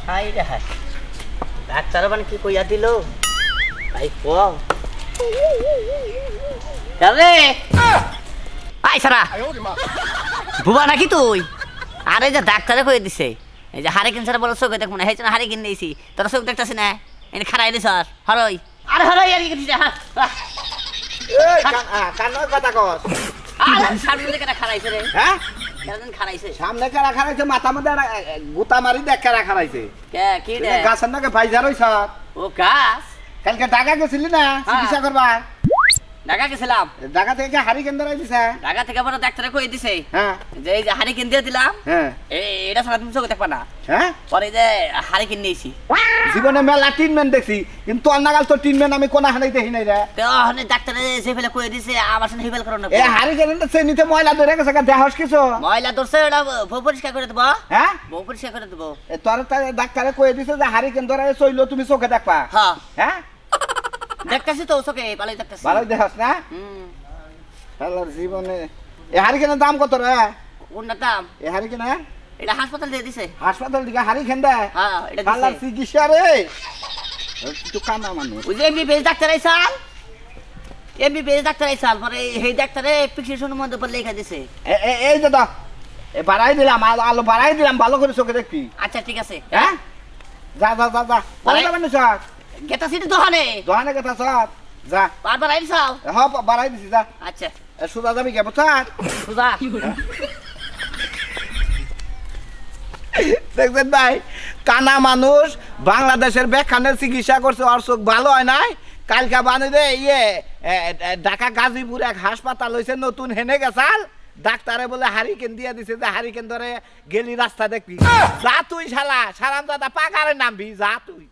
High রে high, doctor মানে কি কইয়া দিল ভাই ক রে আই সারা বুবা নাকি তুই? আরে যে ডাক্তারে কয়ে দিছে এই যে হারে ক্যান্সার বলে চোখে দেখবো না, সেই জন্য হারে কিনে দিয়েছি। তোরা চোখ দেখতেছি না, এনে খারাই দিস আর হরই আরে হরই আর কি কান্নার কথা কস। আরে সামনে দিকে খারাইছে রে। হ্যাঁ কেন খারাইছে? সামনে কারা খারাইছে, মাথা মধ্যে গুতা মারি দেখ কারা খারাইছে। কে কি রে? গাছের নাকি ভাইজার হইছ। ও গাছ কালকে ঢাকা গেছিলি না চিকিৎসা করবা? ঢাকা গেছিলাম। ঢাকা থেকে হারি কেন্দ্র দিছে। ঢাকা থেকে বড় ডাক্তারে কই দিছে হ্যাঁ যে এই যে হারিকেন দিয়ে দিলাম, হ্যাঁ এটা ছাড়া তুমি চোখে দেখবা না। হ্যাঁ পরে যে হারিকেন নিয়েছি, জীবনে মেলা ট্রিটমেন্ট দেখছি, কিন্তু অন্নাগাল তো ট্রিটমেন্ট আমি কোনা হানাই দেখি নাই রে। তো ডাক্তারে যে ফেলে কই দিছে আমার সাথে হিবেল করো না। এ হারি কেন্দ্র সে নিতে ময়লা ধরে গেছে, দেহস কিছু ময়লা ধরছে, ওটা বউ পরিষ্কার করে দেবো। হ্যাঁ বউ পরিষ্কার করে দেবো। তোর ডাক্তারে কয়ে দিছে যে হারি কেন্দ্র চইলো তুমি চোখে দেখবা। হ্যাঁ হ্যাঁ দেখতেছি তো চোখে, ভালোই দেখতেছি। ভালোই দেহস না? হ্যালোর জীবনে এ হারি কেনের দাম কত রে? কোনটার দাম? এ হারি কেনা এটা হাসপাতাল দিয়ে দিছে। হাসপাতাল দিকে হারি খেন্দা? হ্যাঁ এটা হালার দিছে। চিকিৎসা রে তুই কানা মানুষ। ওই যে এমবিবিএস ডাক্তার আইসাল, এমবিবিএস ডাক্তার আইসাল, পরে এই ডাক্তারে প্রেসক্রিপশনের মধ্যে পর লেখা দিছে। এই যে দাও এ বাড়াই দিলাম, আলো বাড়াই দিলাম, ভালো করে চোখে দেখবি। আচ্ছা ঠিক আছে। হ্যাঁ যা যা যা যা বলে যাবেন না সব গেতা সিটি দোকানে দোকানে কথা সব যা। বারবার আইসাও। হ্যাঁ বাড়াই দিছি যা। আচ্ছা সুদা যাবি কে বুঝার? সুদা দেখছেন ভাই, কানা মানুষ বাংলাদেশের বেখানের চিকিৎসা করছে, ওর চোখ ভালো হয় নাই। কালকা বানি দে ইয়ে ঢাকা গাজীপুর এক হাসপাতাল হয়েছে নতুন, হেনে গেছাল ডাক্তারে বলে হারিকেন দিয়ে দিছে যে হারিকেন ধরে গেলি রাস্তা দেখবি। যা তুই শালা সারাম দাদা পাকারে নামবি, যা তুই।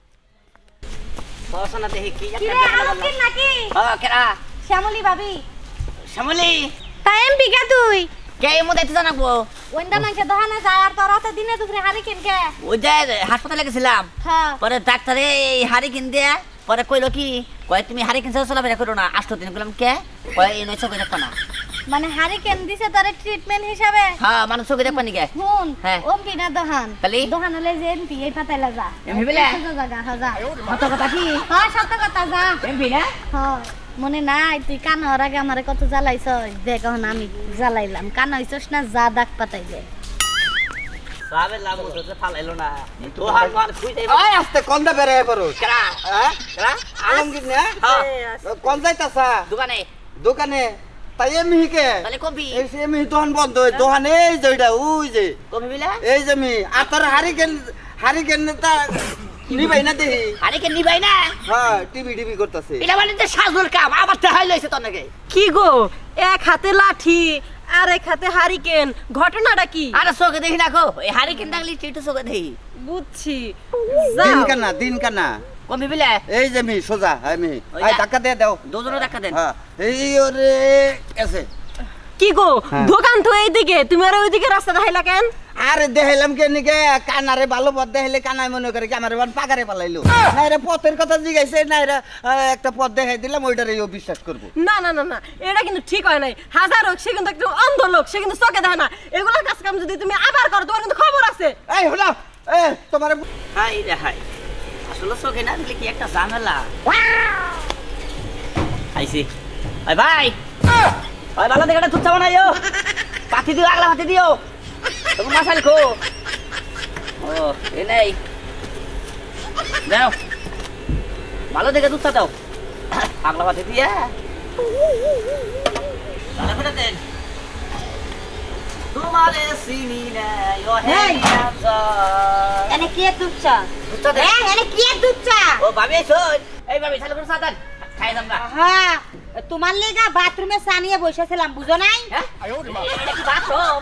বসনা দেখি কি কি রে আলমগীর নাকি? হ্যাঁ কেরা? শ্যামলী ভাবি। শ্যামলি তা এমপি কে তুই? কে এমু দেখতে জানাবো? ওইন্দা নাকি দোকানে যায় আর তোর রাতে দিনে দুপুরে হারিকেন কে? ওই যে হাসপাতালে গেছিলাম, হ্যাঁ পরে ডাক্তারে এই হারিকেন দিয়ে পরে কইলো কি কয় তুমি হারিকেন ছাড়া চলাফেরা করো না। 8 দিন বললাম কে কয় এই নয় চোখে দেখবা না। মানে হারিকেন দিছে তোর ট্রিটমেন্ট হিসাবে? হ্যাঁ মানে চোখে দেখবা নাকি? শুন হ্যাঁ। এমপি না দোকান তালি? দোকান হলে যে এমপি এই পাতাইলা যা এমপি বলে? জায়গা যা কত কথা কি? হ্যাঁ সত্য কথা যা। এমপি না? হ্যাঁ মনে নাই তুই কান হওয়ার আগে আমারে কত জ্বালাইছ, দেখ এখন আমি জ্বালাইলাম। কান হইছস না যা দাগ পাতাই দে। সাবে লাভ হতে ফালাইলো না তো হার মার খুই দেব। ওই আস্তে কোন দা বেরে পড়ো কেরা? হ্যাঁ কেরা? আলমগীর না? হ্যাঁ কোন যাইতাছা দোকানে। দোকানে? তাই এমিকে তাহলে কবি এই যে এমি দোকান বন্ধ, দোকানে এই যে ওইটা ওই যে কবি বিলা এই যে মি আর তোর হারিকেন তা নিবাই না দেখি। হারিকেন নিবাই না? হ্যাঁ টিভি করতেছে। এটা মানে যে সাজুর কাম আবার তো হাই লইছে তোর নাকি? কি গো, এক হাতে লাঠি আর এক হাতে হারিকেন, ঘটনাটা কি? আরে চোখে দেখি না গো, এই হারিকেন ডাকলি চিটু চোখে দেখি। বুঝছি। দিন কানা কবি বিলা এই যে মি সোজা আমি ওই আই যা। ধাক্কা দিয়ে দাও। দুজনে দেখা দেন। হ্যাঁ এই ওরে এসে কি গো, হ্যাঁ। দোকান তো এইদিকে, তুমি আর ওইদিকে রাস্তা দেখাইলা কেন? আরে দেখাইলাম কে নিকে কানারে ভালো পথ দেখাইলে কানাই মনে করে কি আমার পাগারে পালাইলো। না রে পথের কথা জিগাইছে, না এরা একটা পথ দেখাই দিলাম, ওইটারে ও বিশ্বাস করবো। না না না না, এটা কিন্তু ঠিক হয় নাই। হাজার হোক, সে কিন্তু একটু অন্ধ লোক, সে কিন্তু চোখে দেখে না। এগুলো কাজ কাম যদি তুমি আবার করো, তোমার কিন্তু খবর আছে। এই হলো তোমার হাই রে হাই, আসলে চোখে না দিলে কি একটা ঝামেলা। আইছি ভাই ভাই ভাই, ভালো দেখে একটা তুচ্ছা বানাইও, পাতি দিও, আগলা পাতি দিও, তখন মাসাল খো। ও এ নেই দাও, ভালো দেখে দুধটা দাও, আগলা পাতি দিয়ে ভালো করে দেন। তোমারে চিনি নাই ও হে এনে কি দুধ দুধটা দে। এনে কি দুধ চা? ও ভাবি শোন, এই ভাবি চালু করে সাদান খাই আমরা। হ্যাঁ তোমার লেগা বাথরুমে সানিয়ে বসেছিলাম, বুঝো নাই? হ্যাঁ এটা কি বাথরুম?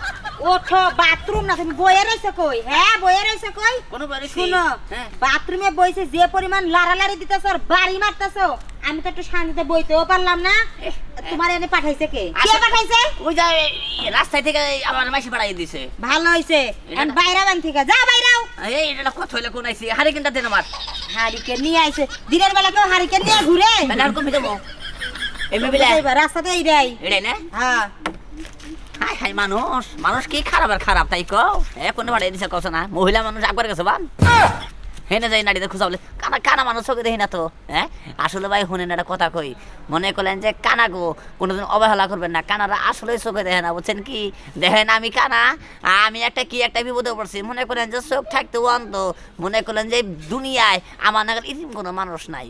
ওঠো, বাথরুম না, তুমি বইয়ে রয়েছে কই? হ্যাঁ বইয়ে রয়েছে কই? কোন বাড়ি? শুনো, হ্যাঁ বাথরুমে বইছে যে পরিমাণ লাড়ালাড়ি দিতেছ আর বাড়ি মারতেছ, আমি তো একটু শান্তিতে বইতেও পারলাম না। তোমার এনে পাঠাইছে কে? কে পাঠাইছে? ওই যে রাস্তায় থেকে আমার মাসি পাঠাই দিছে। ভালো হইছে, এখন বাইরা বান থেকে যা, বাইরাও। এই এটা কত হইলে কোন আইছি হারিকেনটা দেন আমার। হারিকেন নিয়ে আইছে, দিনের বেলা কেউ হারিকেন নিয়ে ঘুরে? তাহলে আর কমে দেবো এমনি বিলে রাস্তাতে এইটাই। এটাই না? হ্যাঁ হাই হাই, মানুষ কি খারাপ আর খারাপ তাই কও। এ কোন বাড়ি দিছে কছ না, মহিলা মানুষ একবার গেছে বান। হেনে যাই নাড়িতে খুঁজা বলে কানা কানা মানুষ চোখে দেখি না তো হ্যাঁ আসলে ভাই শুনেন একটা কথা কই মনে করলেন যে কানা গো কোনোদিন অবহেলা করবেন না কানারা আসলে চোখে দেখে না বুঝছেন কি দেখেন আমি কানা আমি একটা কি একটা বিপদে পড়ছি মনে করেন যে চোখ থাকতে অন্ধ মনে করলেন যে দুনিয়ায় আমার নাগাল ইতিম কোনো মানুষ নাই